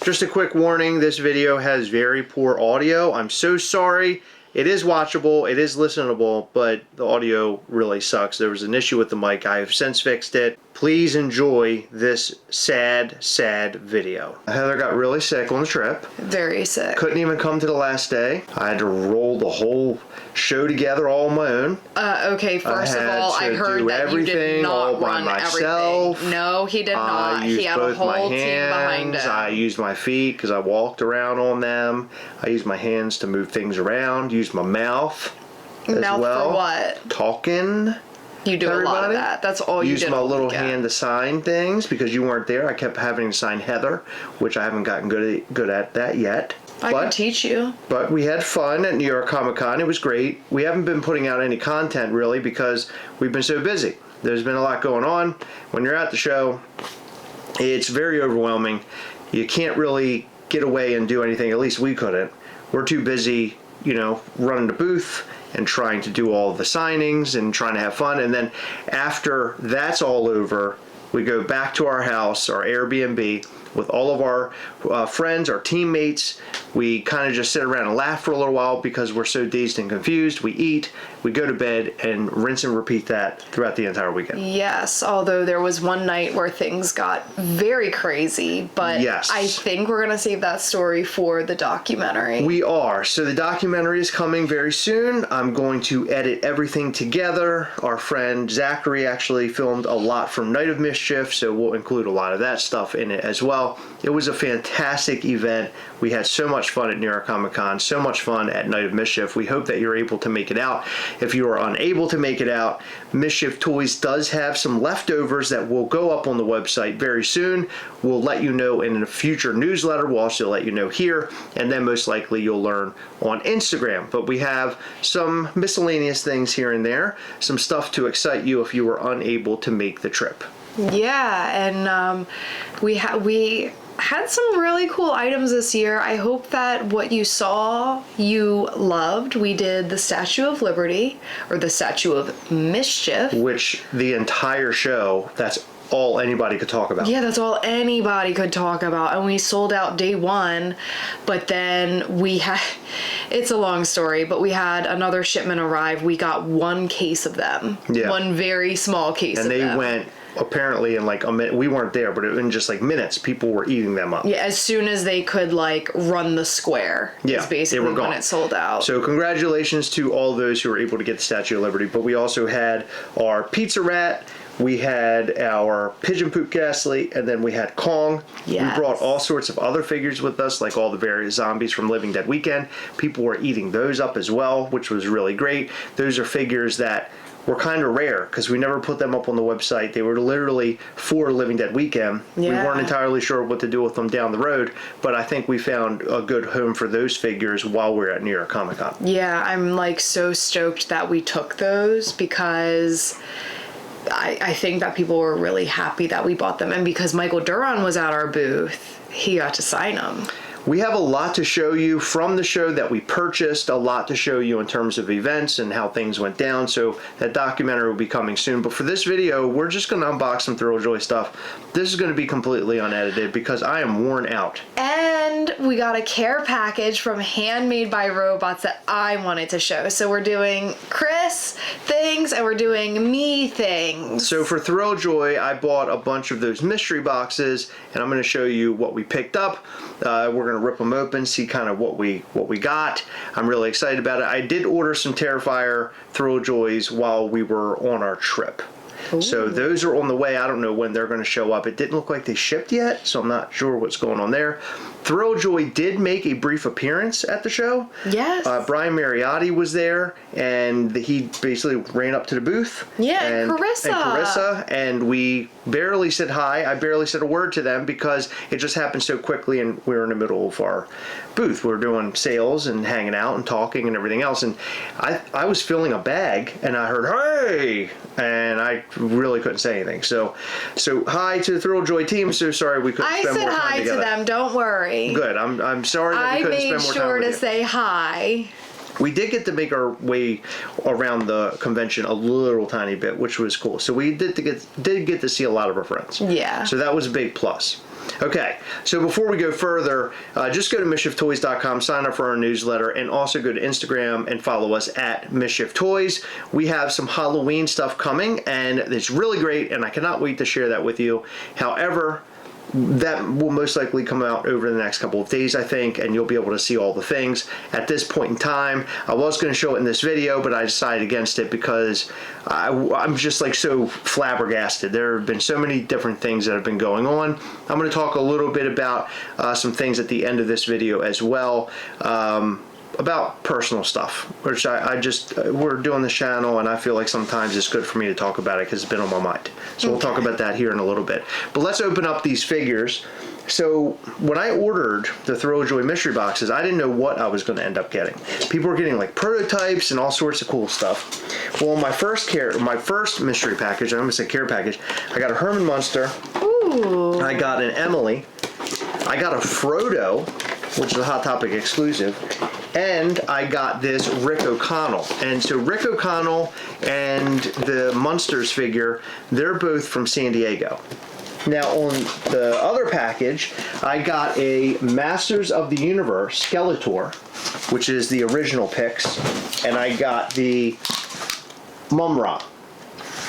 Just a quick warning, this video has very poor audio. I'm so sorry. It is watchable, it is listenable, but the audio really sucks. There was an issue with the mic. I have since fixed it. Please enjoy this sad, sad video. Heather got really sick on the trip. Very sick. Couldn't even come to the last day. I had to roll the whole show together all on my own. Okay, first of all, I heard that you did not run everything. No, he did not. He had a whole team behind him. I used my feet because I walked around on them. I used my hands to move things around. Used my mouth as well. Mouth for what? Talking. You do a lot of that. That's all you did. Used my little hand to sign things because you weren't there. I kept having to sign Heather, which I haven't gotten good at that yet. I can teach you. But we had fun at New York Comic Con. It was great. We haven't been putting out any content really because we've been so busy. There's been a lot going on. When you're at the show, it's very overwhelming. You can't really get away and do anything. At least we couldn't. We're too busy, you know, running the booth and trying to do all the signings and trying to have fun. And then after that's all over, we go back to our house, our Airbnb, with all of our friends, our teammates. We kind of just sit around and laugh for a little while because we're so dazed and confused. We eat, we go to bed, and rinse and repeat that throughout the entire weekend. Yes, although there was one night where things got very crazy, but yes. I think we're going to save that story for the documentary. We are. So the documentary is coming very soon. I'm going to edit everything together. Our friend Zachary actually filmed a lot from Night of Mischief, so we'll include a lot of that stuff in it as well. It was a fantastic event. We had so much fun at New York Comic Con, so much fun at Night of Mischief. We hope that you're able to make it out. If you are unable to make it out, Mischief Toys does have some leftovers that will go up on the website very soon. We'll let you know in a future newsletter. We'll also let you know here, and then most likely you'll learn on Instagram. But we have some miscellaneous things here and there, some stuff to excite you if you were unable to make the trip. Yeah, and we had some really cool items this year. I hope that what you saw, you loved. We did the Statue of Liberty, or the Statue of Mischief. Which the entire show, that's all anybody could talk about. Yeah, that's all anybody could talk about. And we sold out day one, but then we had, it's a long story, but we had another shipment arrive. We got one case of them. Yeah. One very small case of them. And they went apparently in like a minute. We weren't there, but in just like minutes, people were eating them up. Yeah, as soon as they could like run the square. Yeah, basically they were gone. When it sold out. So congratulations to all those who were able to get the Statue of Liberty. But we also had our Pizza Rat. We had our Pigeon Poop Ghastly, and then we had Kong. Yes. We brought all sorts of other figures with us, like all the various zombies from Living Dead Weekend. People were eating those up as well, which was really great. Those are figures that were kind of rare because we never put them up on the website. They were literally for Living Dead Weekend. Yeah. We weren't entirely sure what to do with them down the road, but I think we found a good home for those figures while we were at New York Comic Con. Yeah, I'm like so stoked that we took those because I think that people were really happy that we bought them. And because Michael Duran was at our booth, he got to sign them. We have a lot to show you from the show that we purchased, a lot to show you in terms of events and how things went down, so that documentary will be coming soon. But for this video, we're just going to unbox some THRILLJOY stuff. This is going to be completely unedited because I am worn out. And we got a care package from Handmade by Robots that I wanted to show. So we're doing Chris things and we're doing me things. So for THRILLJOY, I bought a bunch of those mystery boxes, and I'm going to show you what we picked up. We're going to rip them open, see kind of what we got. I'm really excited about it. I did order some Terrifier THRILLJOYs while we were on our trip. Ooh. So those are on the way. I don't know when they're going to show up. It didn't look like they shipped yet, so I'm not sure what's going on there. THRILLJOY did make a brief appearance at the show. Yes. Brian Mariotti was there, and he basically ran up to the booth. Yeah, and Carissa. And we barely said hi. I barely said a word to them because it just happened so quickly, and we were in the middle of our booth. We were doing sales and hanging out and talking and everything else, and I was filling a bag, and I heard, "Hey!" and I really couldn't say anything. So hi to the THRILLJOY team. So sorry we couldn't spend more time together. I said hi to them. Don't worry. Good. I'm sorry that we couldn't spend more time with you. I made sure to say hi. We did get to make our way around the convention a little tiny bit, which was cool. So we did get to see a lot of our friends. Yeah. So that was a big plus. Okay, so before we go further, just go to MISCHIEFToys.com, sign up for our newsletter, and also go to Instagram and follow us at Mischief Toys. We have some Halloween stuff coming, and it's really great, and I cannot wait to share that with you. However, that will most likely come out over the next couple of days, I think, and you'll be able to see all the things. At this point in time, I was going to show it in this video, but I decided against it because I'm just like so flabbergasted. There have been so many different things that have been going on. I'm going to talk a little bit about some things at the end of this video as well. About personal stuff, which we're doing this channel, and I feel like sometimes it's good for me to talk about it because it's been on my mind. So we'll talk about that here in a little bit. But let's open up these figures. So when I ordered the THRILLJOY mystery boxes, I didn't know what I was going to end up getting. People were getting like prototypes and all sorts of cool stuff. Well, my first mystery package, I almost said care package, I got a Herman Munster. Ooh. I got an Emily. I got a Frodo, which is a Hot Topic exclusive. And I got this Rick O'Connell. And so Rick O'Connell and the Munsters figure, they're both from San Diego. Now on the other package, I got a Masters of the Universe Skeletor, which is the original Pix, and I got the Mumra.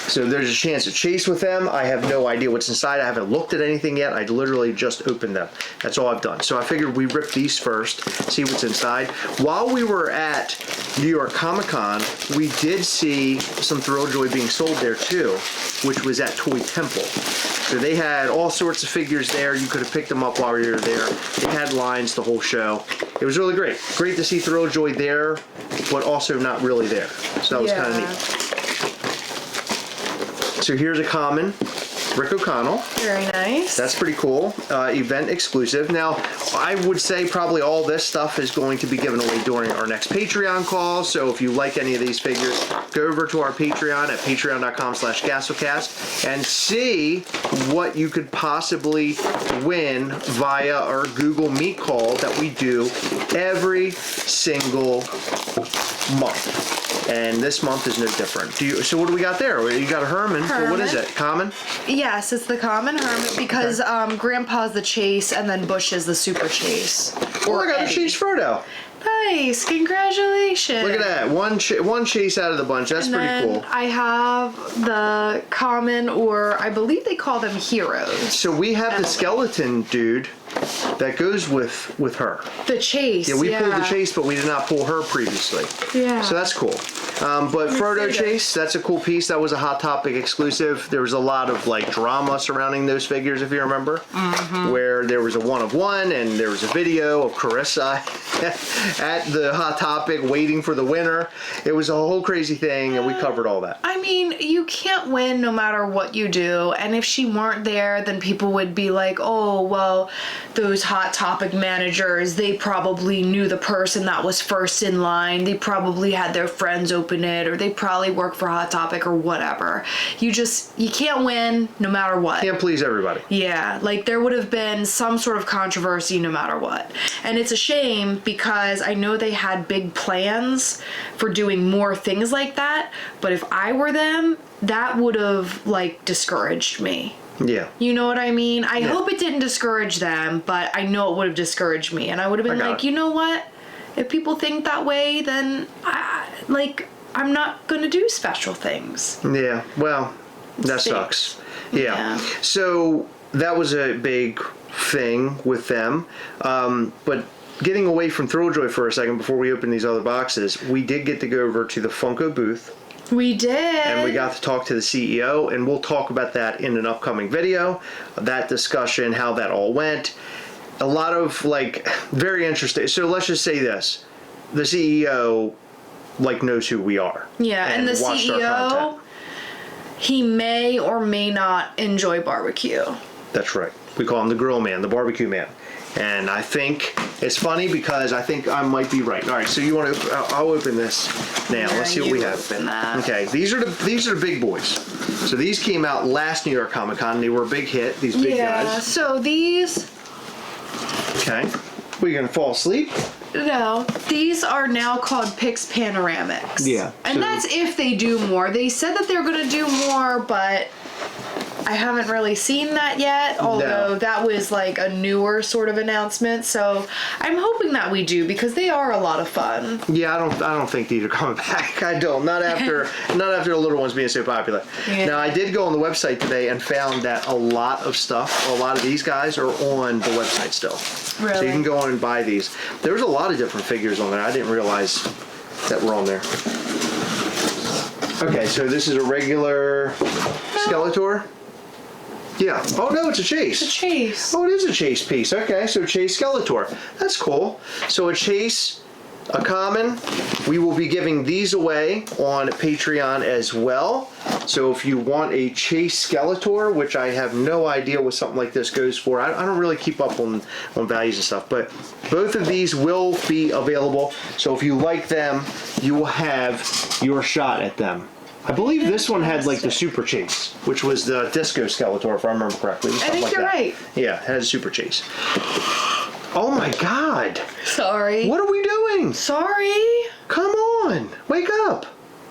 So there's a chance to chase with them. I have no idea what's inside. I haven't looked at anything yet. I literally just opened them. That's all I've done. So I figured we rip these first, see what's inside. While we were at New York Comic Con, we did see some THRILLJOY being sold there too, which was at Toy Temple. So they had all sorts of figures there. You could have picked them up while you were there. They had lines the whole show. It was really great. Great to see THRILLJOY there, but also not really there. So that was kind of neat. So here's a common Rick O'Connell. Very nice. That's pretty cool. Event exclusive. Now, I would say probably all this stuff is going to be given away during our next Patreon call. So if you like any of these figures, go over to our Patreon at patreon.com/Gastlecast and see what you could possibly win via our Google Meet call that we do every single month. And this month is no different. So what do we got there? You got a Herman. Well, what is it? Common? Yes, it's the common Herman because Grandpa's the Chase and then Bush is the Super Chase. Oh, I got a Chase Frodo. Nice, congratulations. Look at that, one Chase out of the bunch. That's pretty cool. I have the common, or I believe they call them heroes. So we have the skeleton dude that goes with her. The Chase. Yeah, we pulled the Chase, but we did not pull her previously. Yeah. So that's cool. But Frodo Chase, that's a cool piece. That was a Hot Topic exclusive. There was a lot of like drama surrounding those figures, if you remember, where there was a one-of-one and there was a video of Carissa at the Hot Topic waiting for the winner. It was a whole crazy thing, and we covered all that. I mean, you can't win no matter what you do, and if she weren't there, then people would be like, oh, well, those Hot Topic managers, they probably knew the person that was first in line. They probably had their friends open it, or they probably work for Hot Topic or whatever. You can't win no matter what. Can't please everybody. Yeah, like there would have been some sort of controversy no matter what. And it's a shame because I know they had big plans for doing more things like that, but if I were them, that would have like discouraged me. Yeah. You know what I mean? I hope it didn't discourage them, but I know it would have discouraged me. And I would have been like, you know what? If people think that way, then I'm not going to do special things. Yeah, well, that sucks. Yeah. So that was a big thing with them. But getting away from THRILLJOY for a second before we open these other boxes, we did get to go over to the FUNKO booth. We did. And we got to talk to the CEO, and we'll talk about that in an upcoming video. That discussion, how that all went. A lot of, like, very interesting. So let's just say this. The CEO, like, knows who we are. Yeah, and the CEO, he may or may not enjoy barbecue. That's right. We call him the grill man, the barbecue man. And I think it's funny because I think I might be right. All right, so you want to? I'll open this now. Let's see what we have. Open that. Okay, these are the big boys. So these came out last New York Comic Con. They were a big hit. These big guys. Yeah. So these. Okay. Were you gonna fall asleep? No, these are now called Pix Panoramics. Yeah. And that's if they do more. They said that they're gonna do more, but I haven't really seen that yet, although that was like a newer sort of announcement. So I'm hoping that we do because they are a lot of fun. Yeah, I don't think these are coming back. I don't. Not after the little ones being so popular. Yeah. Now I did go on the website today and found that a lot of stuff, a lot of these guys are on the website still. Really? So you can go on and buy these. There's a lot of different figures on there. I didn't realize that were on there. Okay, so this is a regular Skeletor. Yeah. Oh no, it's a Chase. It's a Chase. Oh, it is a Chase piece. Okay, so Chase Skeletor. That's cool. So a Chase, a common. We will be giving these away on Patreon as well. So if you want a Chase Skeletor, which I have no idea what something like this goes for. I don't really keep up on values and stuff, but both of these will be available. So if you like them, you will have your shot at them. I believe this one had like the Super Chase, which was the Disco Skeletor, if I remember correctly. I think you're right. Yeah, it had a Super Chase. Oh my God! Sorry. What are we doing? Sorry. Come on, wake up!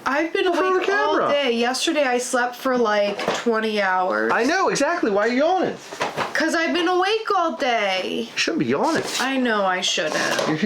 I've been front of awake the all camera. day. Yesterday I slept for like 20 hours. I know exactly why you're yawning. Because I've been awake all day. You shouldn't be yawning. I know I shouldn't. You're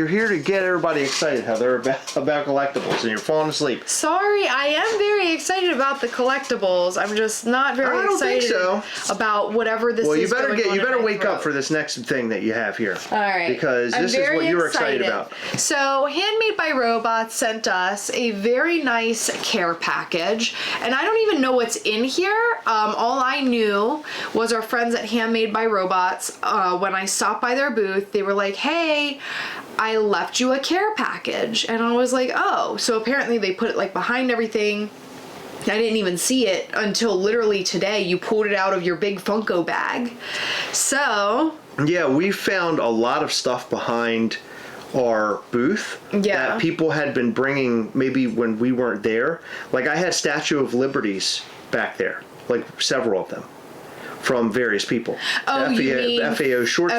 here to get everybody excited, Heather, about collectibles, and you're falling asleep. Sorry, I am very excited about the collectibles. I'm just not very I don't think excited so. about whatever this Well, is. you better going on in my wake up throat. for this next thing that you have here. All right. Because I'm this is very what you were excited about. So, Handmade by Robots sent us a very nice care package, and I don't even know what's in here. All I knew was our friends at Handmade by Robots, when I stopped by their booth, they were like, hey, I left you a care package. And I was like, oh. So apparently they put it like behind everything. I didn't even see it until literally today. You pulled it out of your big Funko bag. So... Yeah, we found a lot of stuff behind our booth that people had been bringing maybe when we weren't there. Like I had Statue of Liberties back there, like several of them from various people. Oh, you mean FAO Schwartz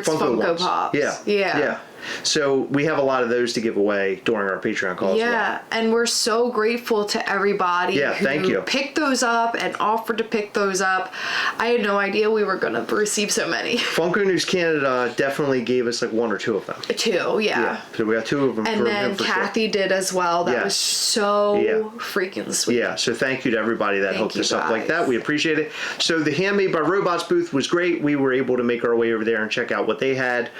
Funko Pops. Yeah. So we have a lot of those to give away during our Patreon calls. Yeah, and we're so grateful to everybody who picked those up and offered to pick those up. I had no idea we were going to receive so many. Funko News Canada definitely gave us like one or two of them. Two, yeah. So we got two of them. And then Kathy did as well. That was so freaking sweet. Yeah, so thank you to everybody that hooked us up like that. We appreciate it. So the Handmade by Robots booth was great. We were able to make our way over there and check out what they had.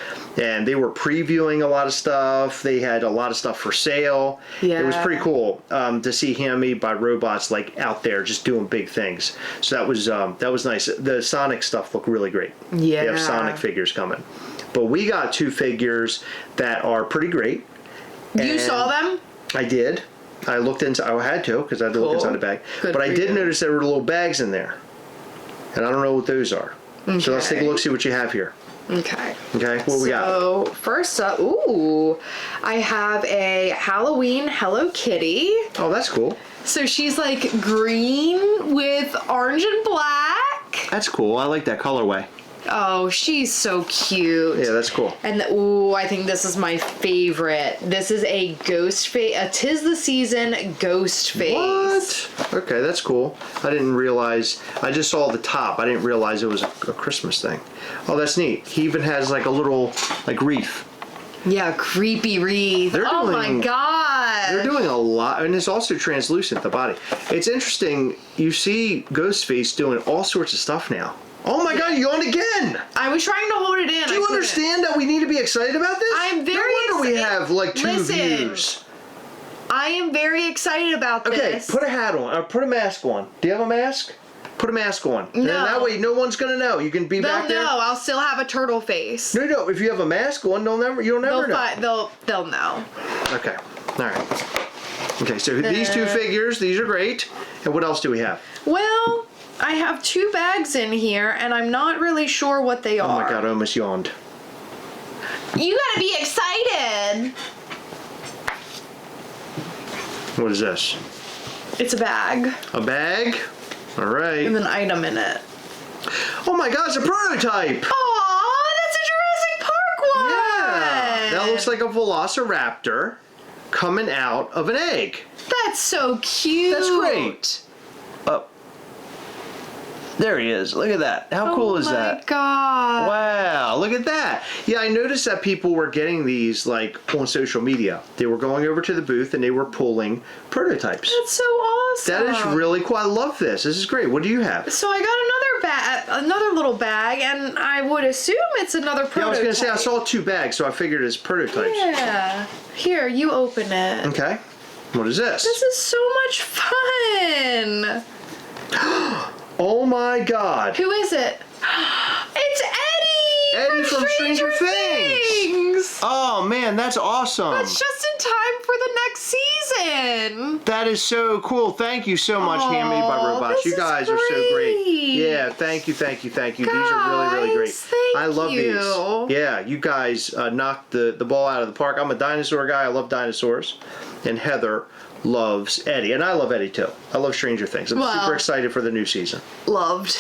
And they were previewing a lot of stuff. They had a lot of stuff for sale. Yeah. It was pretty cool to see Handmade by Robots like out there just doing big things. So that was nice. The Sonic stuff looked really great. Yeah. They have Sonic figures coming. But we got two figures that are pretty great. You saw them? I did. I looked into. I had to because I had to look inside the bag. But I did notice there were little bags in there, and I don't know what those are. Okay. So let's take a look, see what you have here. Okay. Okay. What we got? So first up, I have a Halloween Hello Kitty. Oh, that's cool. So she's like green with orange and black. That's cool. I like that colorway. Oh, she's so cute. Yeah, that's cool. And I think this is my favorite. This is a ghost face, a 'tis the season ghost face. What? Okay, that's cool. I didn't realize. I just saw the top. I didn't realize it was a Christmas thing. Oh, that's neat. He even has like a little like wreath. Yeah, creepy wreath. Oh my god. They're doing a lot, and it's also translucent, the body. It's interesting. You see Ghostface doing all sorts of stuff now. Oh my god, you yawned again! I was trying to hold it in. Do you understand that we need to be excited about this? I'm very No wonder we have like 2 views. I am very excited about this. Okay, put a hat on. Put a mask on. Do you have a mask? Put a mask on. No. And then that way no one's gonna know. You can be back there. They'll know. I'll still have a turtle face. No. If you have a mask on, you'll never know. They'll know. Okay. All right. Okay. So these 2 figures, these are great. And what else do we have? Well, I have 2 bags in here, and I'm not really sure what they are. Oh my god! I almost yawned. You gotta be excited. What is this? It's a bag. A bag. All right. With an item in it. Oh my god! It's a prototype. Aw, that's a Jurassic Park one. Yeah. That looks like a Velociraptor coming out of an egg. That's so cute. That's great. There he is. Look at that. How cool is that? Oh my god. Wow, look at that. Yeah, I noticed that people were getting these like on social media. They were going over to the booth and they were pulling prototypes. That's so awesome. That is really cool. I love this. This is great. What do you have? So I got another little bag, and I would assume it's another prototype. Yeah, I was going to say, I saw 2 bags, so I figured it's prototypes. Yeah. Here, you open it. Okay. What is this? This is so much fun. Oh my god. Who is it? It's Eddie! Eddie from Stranger Things! Oh man, that's awesome. That's just in time for the next season. That is so cool. Thank you so much, Handmade by Robots. This You guys is are so great. great. Yeah, thank you. These are really great. Thank I love you. these. Yeah, you guys knocked the ball out of the park. I'm a dinosaur guy. I love dinosaurs. And Heather loves Eddie. And I love Eddie too. I love Stranger Things. I'm super excited for the new season. Loved.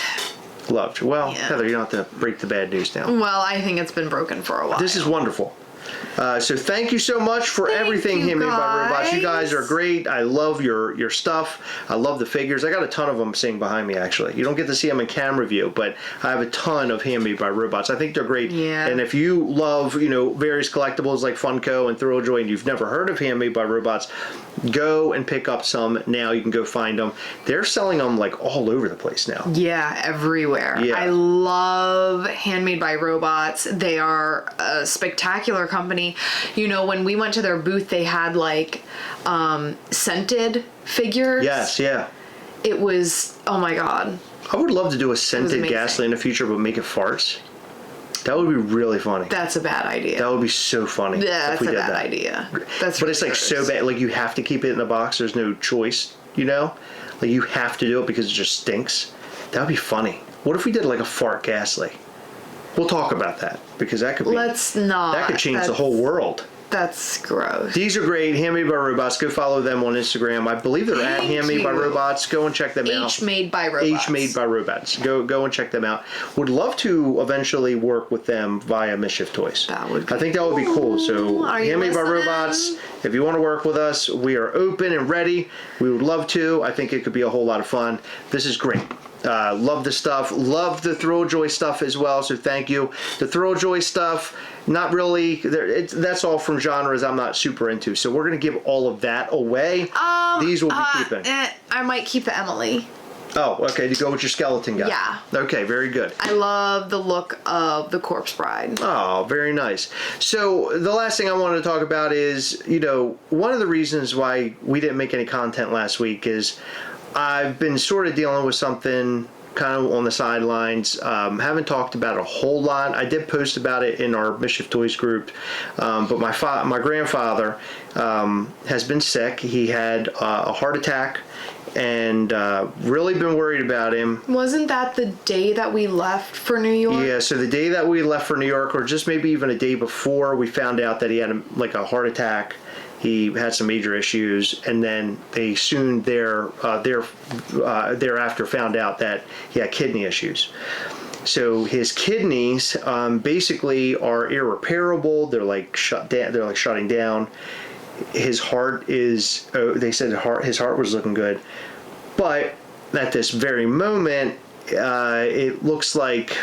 Well, Yeah. Heather, you don't have to break the bad news now. Well, I think it's been broken for a while. This is wonderful. So thank you so much for everything you Handmade by Robots. You guys guys. are great. I love your stuff. I love the figures. I got a ton of them sitting behind me, actually. You don't get to see them in camera view, but I have a ton of Handmade by Robots. I think they're great. Yeah. And if you love, various collectibles like Funko and THRILLJOY and you've never heard of Handmade by Robots, go and pick up some now. You can go find them. They're selling them like all over the place now. Yeah, everywhere. Yeah. I love Handmade by Robots. They are a spectacular company. When we went to their booth, they had like scented figures. Yes, yeah. It was, oh my god. I would love to do a scented amazing. gasoline in the future, but make it farts. That would be really funny. That's a bad idea. That would be so funny. Yeah, if that's we a did bad that. idea. But it's like so bad. Like you have to keep it in a box. There's no choice. Like you have to do it because it just stinks. That would be funny. What if we did like a fart gasly? We'll talk about that because that could be. Let's not. That could change the whole world. That's gross. These are great. Handmade by Robots. Go follow them on Instagram. I believe they're at Thank Handmade by you. Robots. Go and check them out. H Made by Robots. H Made by Robots. Go and check them out. Would love to eventually work with them via Mischief Toys. That would be I think that would be cool. So Are you Handmade by listening? Robots. If you want to work with us, we are open and ready. We would love to. I think it could be a whole lot of fun. This is great. Love the stuff. Love the THRILLJOY stuff as well. So thank you. The THRILLJOY stuff, not really. That's all from genres I'm not super into. So we're gonna give all of that away. These will be keeping. I might keep the Emily. Oh, okay. To go with your skeleton guy. Yeah. Okay. Very good. I love the look of the Corpse Bride. Oh, very nice. So the last thing I wanted to talk about is, one of the reasons why we didn't make any content last week is I've been sort of dealing with something kind of on the sidelines. Haven't talked about it a whole lot. I did post about it in our Mischief Toys group, but my grandfather has been sick. He had a heart attack and really been worried about him. Wasn't that the day that we left for New York? Yeah, so the day that we left for New York, or just maybe even a day before, we found out that he had a heart attack. He had some major issues, and then they soon thereafter found out that he had kidney issues. So his kidneys basically are irreparable. They're like shut down. They're like shutting down. His heart is. They said his heart was looking good, but at this very moment, it looks like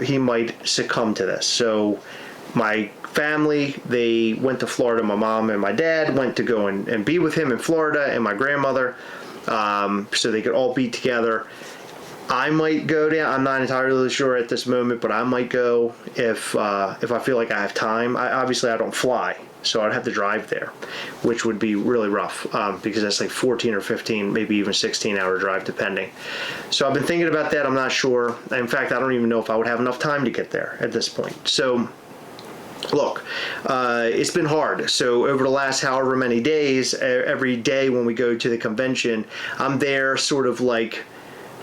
he might succumb to this. So my family, they went to Florida. My mom and my dad went to go and be with him in Florida, and my grandmother, so they could all be together. I might go down. I'm not entirely sure at this moment, but I might go if I feel like I have time. Obviously I don't fly, so I'd have to drive there, which would be really rough because that's like 14 or 15, maybe even 16-hour drive, depending. So I've been thinking about that. I'm not sure. In fact, I don't even know if I would have enough time to get there at this point. So look, it's been hard. So over the last however many days, every day when we go to the convention, I'm there sort of like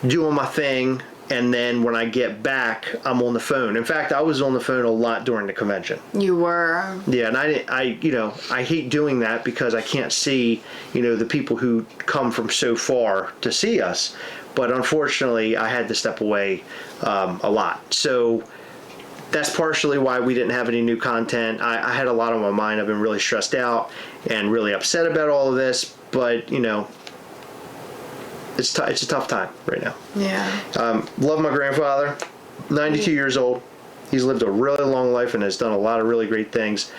doing my thing, and then when I get back, I'm on the phone. In fact, I was on the phone a lot during the convention. You were. Yeah, and I hate doing that because I can't see, the people who come from so far to see us. But unfortunately, I had to step away a lot. So that's partially why we didn't have any new content. I had a lot on my mind. I've been really stressed out and really upset about all of this, but it's a tough time right now. Yeah. Love my grandfather, 92 years old. He's lived a really long life and has done a lot of really great things.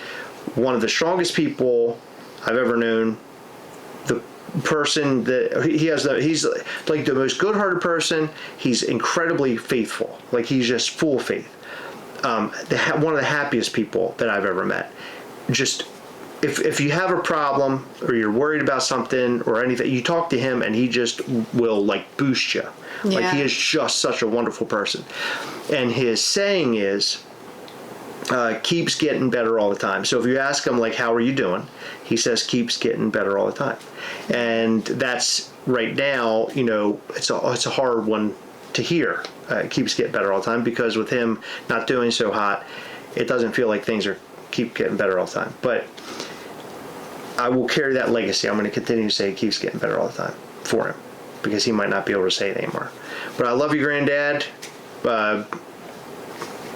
One of the strongest people I've ever known. The person that he's like the most good-hearted person. He's incredibly faithful. Like, he's just full of faith. One of the happiest people that I've ever met. Just if you have a problem or you're worried about something or anything, you talk to him and he just will like boost you. Yeah. Like, he is just such a wonderful person. And his saying is, keeps getting better all the time. So if you ask him, like, how are you doing? He says, keeps getting better all the time. And that's, right now, you know, it's a hard one to hear. It keeps getting better all the time, because with him not doing so hot, it doesn't feel like things keep getting better all the time. But I will carry that legacy. I'm going to continue to say it keeps getting better all the time for him, because he might not be able to say it anymore. But I love you, Granddad.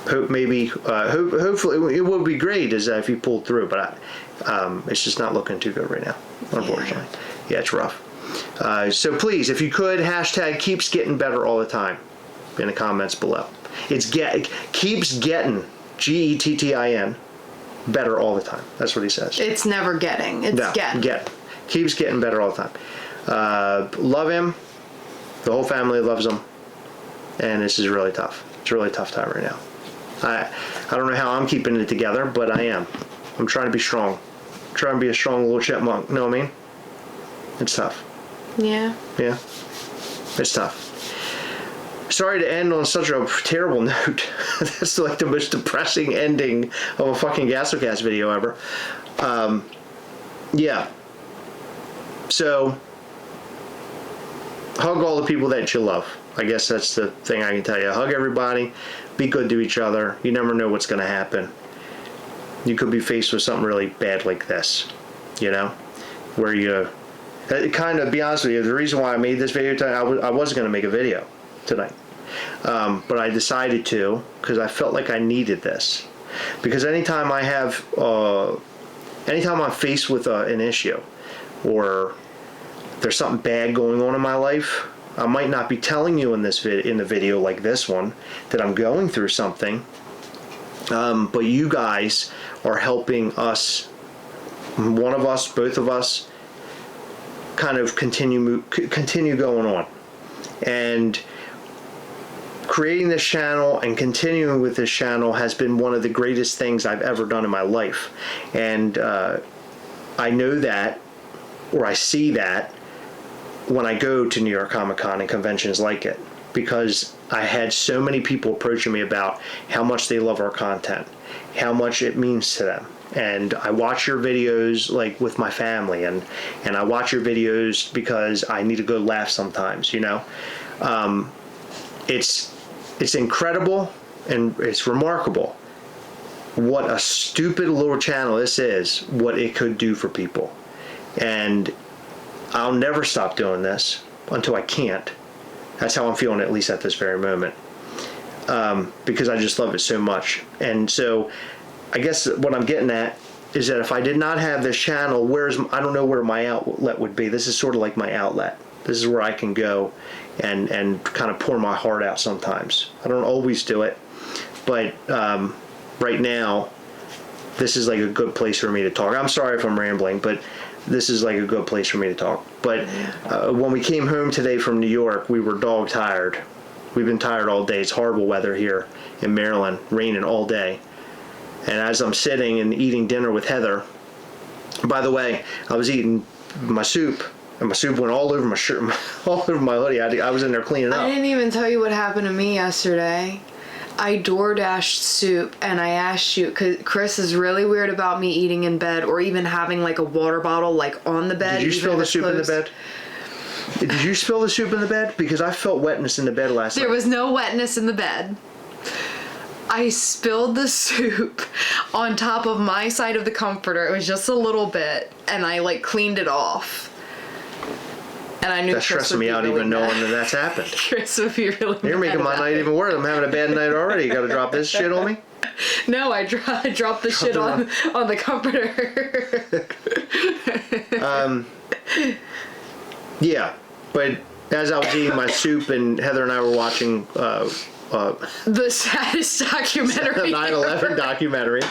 Hopefully it would be great if you pulled through, but it's just not looking too good right now, unfortunately. Yeah, it's rough. So please, if you could, hashtag keeps getting better all the time in the comments below. It's keeps getting, GETTIN, better all the time. That's what he says. It's never getting. It's getting. Keeps getting better all the time. Love him. The whole family loves him. And this is really tough. It's a really tough time right now. I don't know how I'm keeping it together, but I am. I'm trying to be strong. I'm trying to be a strong little chipmunk. You know what I mean? It's tough. Yeah. Yeah. It's tough. Sorry to end on such a terrible note. That's like the most depressing ending of a fucking Gastlecast video ever. Yeah. So, hug all the people that you love. I guess that's the thing I can tell you. Hug everybody. Be good to each other. You never know what's going to happen. You could be faced with something really bad like this, you know, where you kind of, be honest with you, the reason why I made this video tonight, I wasn't going to make a video tonight, but I decided to, because I felt like I needed this. Because anytime anytime I'm faced with an issue, or there's something bad going on in my life, I might not be telling you in the video like this one that I'm going through something, but you guys are helping us, one of us, both of us, kind of continue going on. And creating this channel and continuing with this channel has been one of the greatest things I've ever done in my life. And I know that, or I see that, when I go to New York Comic Con and conventions like it, because I had so many people approaching me about how much they love our content, how much it means to them. And I watch your videos like with my family, and I watch your videos because I need a good laugh sometimes, you know. It's incredible and it's remarkable what a stupid little channel this is, what it could do for people. And I'll never stop doing this until I can't. That's how I'm feeling, at least at this very moment, because I just love it so much. And so I guess what I'm getting at is that if I did not have this channel, I don't know where my outlet would be. This is sort of like my outlet. This is where I can go and kind of pour my heart out sometimes. I don't always do it, but right now, this is like a good place for me to talk. I'm sorry if I'm rambling, but this is like a good place for me to talk. But when we came home today from New York, we were dog tired. We've been tired all day. It's horrible weather here in Maryland, raining all day. And as I'm sitting and eating dinner with Heather, by the way, I was eating my soup, and my soup went all over my shirt, all over my hoodie. I was in there cleaning up. I didn't even tell you what happened to me yesterday. I DoorDashed soup, and I asked you, because Chris is really weird about me eating in bed or even having like a water bottle like on the bed. Did you spill the soup in the bed? Did you spill the soup in the bed? Because I felt wetness in the bed last night. There was no wetness in the bed. I spilled the soup on top of my side of the comforter. It was just a little bit, and I like cleaned it off. And I knew that's Chris stressing me out, really even knowing that that's happened. Chris would be really You're making my night even worse. I'm having a bad night already. You got to drop this shit on me? No, I dropped the shit on the comforter. Yeah, but as I was eating my soup and Heather and I were watching The saddest documentary. 9/11 documentary.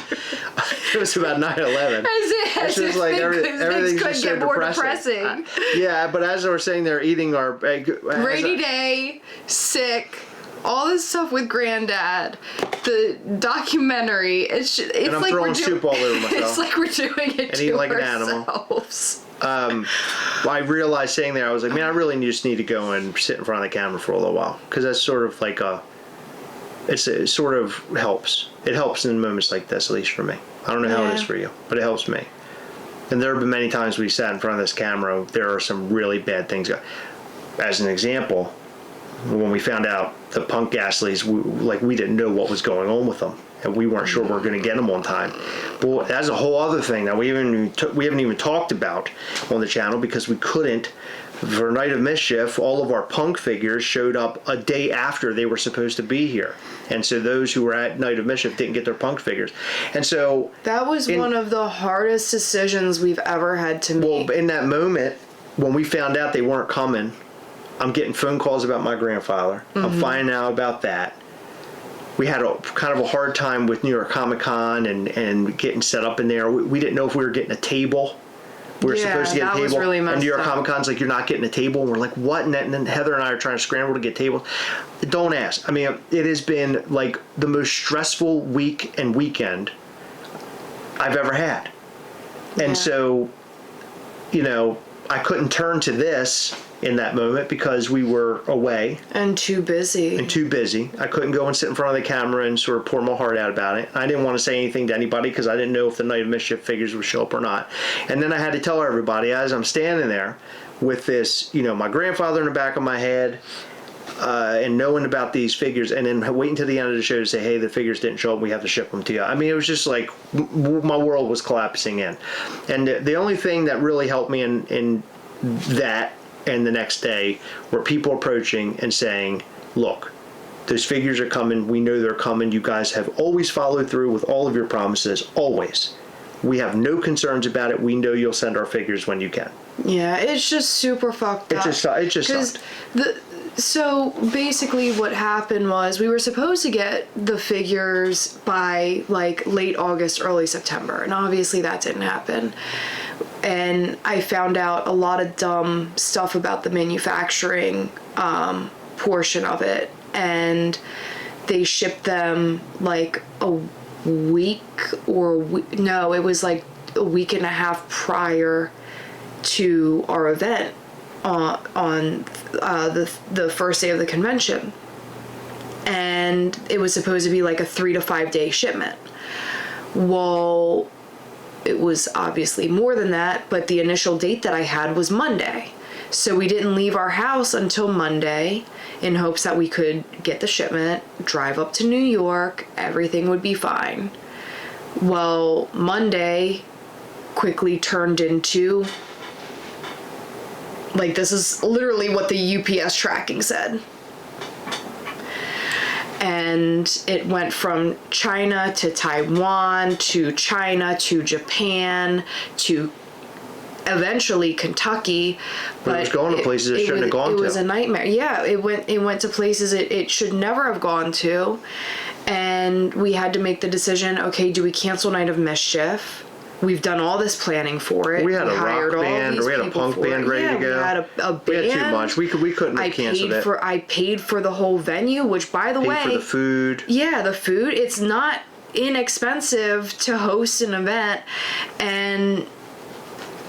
It was about 9/11. It's just like everything's just so depressing. Yeah, but as we were sitting there eating our rainy day, sick, all this stuff with Granddad, the documentary. It's and I'm like throwing soup all over myself. It's like we're doing it to like ourselves. An animal. I realized sitting there, I was like, man, I really just need to go and sit in front of the camera for a little while, because that's sort of like it sort of helps. It helps in moments like this, at least for me. I don't know how it is for you, but it helps me. And there have been many times we sat in front of this camera, there are some really bad things. As an example, when we found out the punk Gasleys, we didn't know what was going on with them, and we weren't sure we were going to get them on time. But that's a whole other thing that we haven't even talked about on the channel, because we couldn't. For Night of Mischief, all of our punk figures showed up a day after they were supposed to be here. And so those who were at Night of Mischief didn't get their punk figures. And so... That was one of the hardest decisions we've ever had to make. Well, in that moment, when we found out they weren't coming, I'm getting phone calls about my grandfather. Mm-hmm. I'm finding out about that. We had kind of a hard time with New York Comic Con and getting set up in there. We didn't know if we were getting a table. We were supposed to get a table. Really and New York Comic Con's like, you're not getting a table. And we're like, what? And then Heather and I are trying to scramble to get tables. Don't ask. I mean, it has been like the most stressful week and weekend I've ever had. And so, I couldn't turn to this in that moment because we were away. And too busy. I couldn't go and sit in front of the camera and sort of pour my heart out about it. I didn't want to say anything to anybody because I didn't know if the Night of Mischief figures would show up or not. And then I had to tell everybody as I'm standing there with this, my grandfather in the back of my head, and knowing about these figures, and then waiting to the end of the show to say, hey, the figures didn't show up, we have to ship them to you. I mean, it was just like my world was collapsing in. And the only thing that really helped me in that and the next day were people approaching and saying, look, those figures are coming. We know they're coming. You guys have always followed through with all of your promises, always. We have no concerns about it. We know you'll send our figures when you can. Yeah, it's just super fucked up. It just sucked. So basically what happened was we were supposed to get the figures by like late August, early September, and obviously that didn't happen. And I found out a lot of dumb stuff about the manufacturing portion of it, and they shipped them like a week no, it was like a week and a half prior to our event on the first day of the convention, and it was supposed to be like a 3 to 5 day shipment. Well, it was obviously more than that, but the initial date that I had was Monday. So we didn't leave our house until Monday in hopes that we could get the shipment, drive up to New York, everything would be fine. Well, Monday quickly turned into, like, this is literally what the UPS tracking said. And it went from China to Taiwan to China to Japan to eventually Kentucky. But it was going to places it shouldn't have gone to. It was a nightmare. Yeah, it went to places it should never have gone to. And we had to make the decision, okay, do we cancel Night of Mischief? We've done all this planning for it. We had a rock band, or we had a punk band ready to go. We had a band. We had too much. We couldn't have canceled it. I paid for the whole venue, which, by the way, paid for the food. Yeah, the food. It's not inexpensive to host an event, and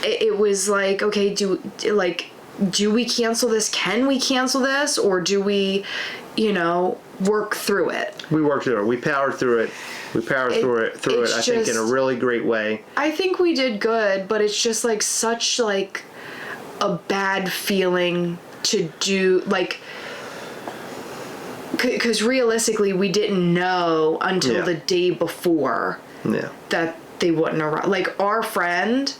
it was like, okay, do we cancel this? Can we cancel this, or do we, work through it? We worked through it. We powered through it. We powered through it, I think, in a really great way. I think we did good, but it's just like such like a bad feeling to do, like, because realistically we didn't know until the day before that they wouldn't arrive. Like, our friend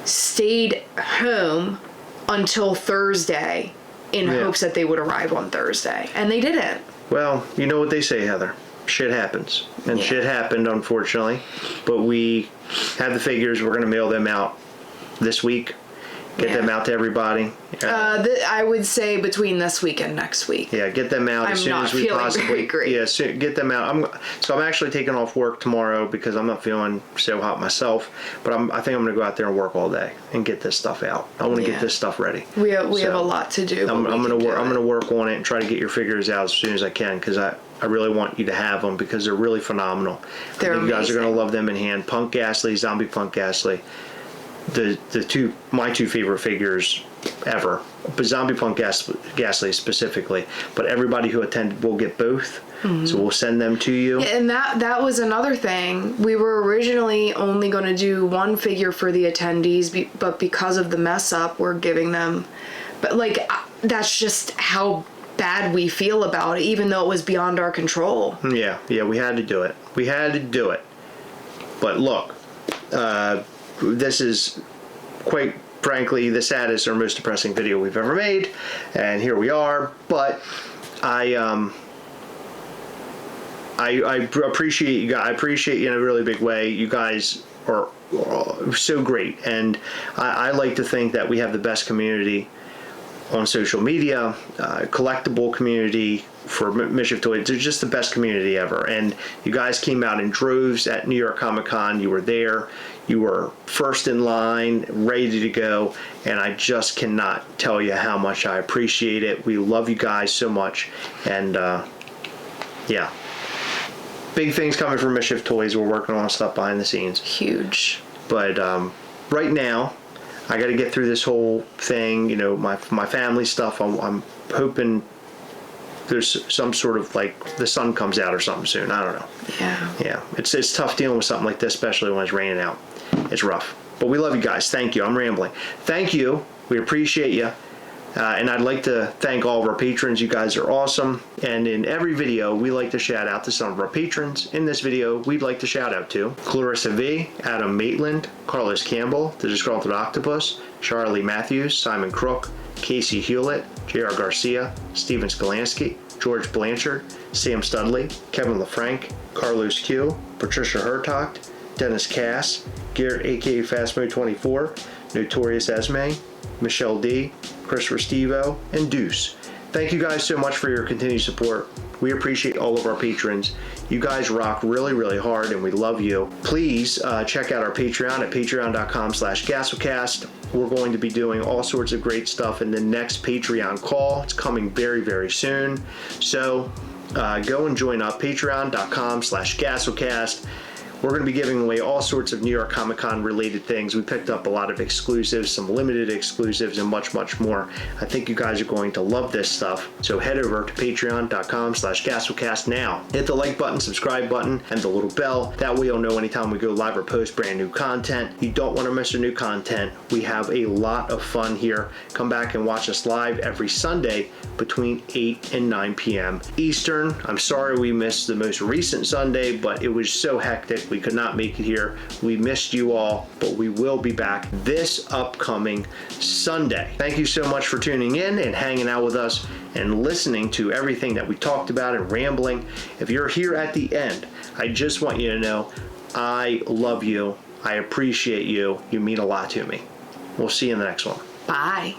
stayed home until Thursday in hopes that they would arrive on Thursday, and they didn't. Well, you know what they say, Heather. Shit happens. And shit happened, unfortunately. But we have the figures. We're going to mail them out this week. Get them out to everybody. I would say between this week and next week. Yeah, get them out as soon as we possibly. Very great. Yeah, get them out. I'm actually taking off work tomorrow because I'm not feeling so hot myself. But I think I'm going to go out there and work all day and get this stuff out. I want to get this stuff ready. We have a lot to do. I'm going to work on it and try to get your figures out as soon as I can because I really want you to have them because they're really phenomenal. I think you guys are going to love them in hand. Punk Ghastly, Zombie Punk Ghastly. My two favorite figures ever, but Zombie Punk Ghastly specifically. But everybody who attended will get both, so we'll send them to you. Yeah, and that was another thing. We were originally only going to do one figure for the attendees, but because of the mess up, we're giving them. But that's just how bad we feel about it, even though it was beyond our control. Yeah, we had to do it. But look. This is, quite frankly, the saddest or most depressing video we've ever made, and here we are. But I appreciate you guys. I appreciate you in a really big way. You guys are so great, and I like to think that we have the best community on social media, collectible community for Mischief Toys. They're just the best community ever. And you guys came out in droves at New York Comic Con. You were there. You were first in line, ready to go. And I just cannot tell you how much I appreciate it. We love you guys so much. And yeah, big things coming from Mischief Toys. We're working on stuff behind the scenes. Huge. But right now, I got to get through this whole thing, my family stuff. I'm hoping there's some sort of the sun comes out or something soon. I don't know. Yeah. It's tough dealing with something like this, especially when it's raining out. It's rough. But we love you guys. Thank you. I'm rambling. Thank you. We appreciate you. And I'd like to thank all of our patrons. You guys are awesome. And in every video, we like to shout out to some of our patrons. In this video, we'd like to shout out to Clarissa V, Adam Maitland, Carlos Campbell, The Disgruntled Octopus, Charlie Matthews, Simon Crook, Casey Hewlett, J.R. Garcia, Steven Skolansky, George Blanchard, Sam Studley, Kevin LaFranc, Carlos Q, Patricia Hertogt, Dennis Cass, Garrett aka Fastmo24, Notorious Esme, Michelle D, Christopher Stevo, and Deuce. Thank you guys so much for your continued support. We appreciate all of our patrons. You guys rock really, really hard, and we love you. Please check out our Patreon at patreon.com/Gastlecast. We're going to be doing all sorts of great stuff in the next Patreon call. It's coming very, very soon. So go and join up, patreon.com/Gastlecast. We're going to be giving away all sorts of New York Comic Con related things. We picked up a lot of exclusives, some limited exclusives, and much, much more. I think you guys are going to love this stuff. So head over to patreon.com/Gastlecast now. Hit the like button, subscribe button, and the little bell. That way you'll know anytime we go live or post brand new content. You don't want to miss our new content. We have a lot of fun here. Come back and watch us live every Sunday between 8 and 9 p.m. Eastern. I'm sorry we missed the most recent Sunday, but it was so hectic. We could not make it here. We missed you all, but we will be back this upcoming Sunday. Thank you so much for tuning in and hanging out with us and listening to everything that we talked about and rambling. If you're here at the end, I just want you to know I love you. I appreciate you. You mean a lot to me. We'll see you in the next one. Bye.